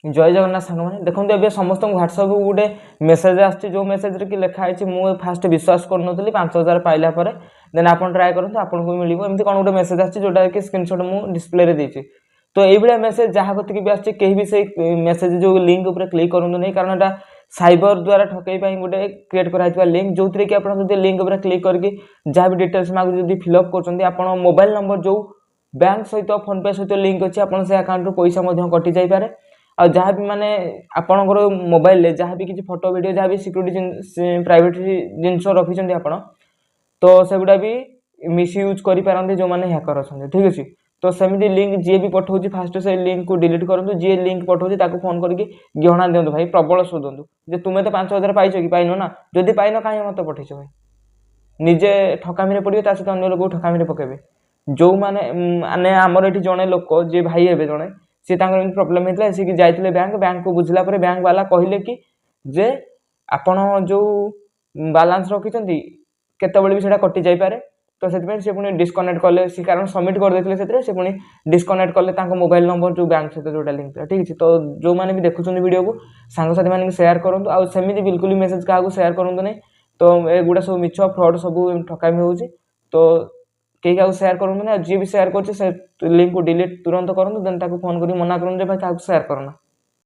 जय जगन्नाथ सांग मैंने देखो ए समस्त व्हाट्सअप गोटे मेसेज आसची जो मेसेज कि लिखाई मुझे फास्ट विश्वास करूँ 5000 पाइला देन आप ट्राए करूँ आपको मिले एमती कौन गोटे मेसेज आसची जोटा कि स्क्रीनशॉट मुझे डिस्प्ले देती तो ये मेसेज जहाँ कतिक भी आसची कहीं भी से मेसेज जो लिंक उपर क्लिक करूँ नहीं कारण यहाँ साइबर द्वारा ठकई गोटे क्रिएट कराइवा लिंक जो थी कि आप लिंक उपर क्लिक करके जहाँ भी डिटेल्स मांग फिलअप कर मोबाइल नंबर जो बैंक सहित फोन पे सहित लिंक अच्छी आप अकाउंट पैसा कटि जापे आ जहाँ भी माने आपणकर मोबाइल जहाँ भी किसी फोटो वीडियो जहाँ भी सिक्यूरीटी प्राइवेट जिनस रखिंट आप तो सेगुड़ा भी मिसयूज करें जो मैंने हैकर अच्छा ठीक अच्छे तो सेमती लिंक जी भी पठाऊँ फास्ट से लिंक को डिलीट करूँ जी लिंक पठाऊँ फोन करके गहना दिंतु भाई प्रबल शोधु जे तुम्हें तो 5000 पाइछ कि पाइन ना जदि पाइन कहीं मत पठेछ भाई निजे ठकामी पड़े सहित अन्य लोग ठकामी पकेबे जो मैंने आमर ये जड़े लोक जी भाई हे जड़े सी प्रोब्लेम होता सी जाते बैंक को बुझला बैंक वाला कहले कि जे आपण जो बालांस रखिंट केतबे भी सेटा कटि जापे तो से पुणी डिस्कनेक्ट कले सी कारण सबमिट करदे से पुणी डिस्कनेक्ट कले मोबाइल नंबर जो बैंक सहित जोटा लिंक था ठीक है तो जो मैंने भी देखुं वीडियो को सांगसाथी मैंने सेयार करूँ आमती बिल्कुल मेसेज क्या सेयार करूँ नहीं तो एगुड़ा सब मिछ फ्रड सब ठकामी हो तो कहीं क्या सेयार करूँ ना जी भी सेयार कर लिंक को डिलीट तुरंत करूँ देन फोन कर मना करूँ भाई क्या सेयार करना।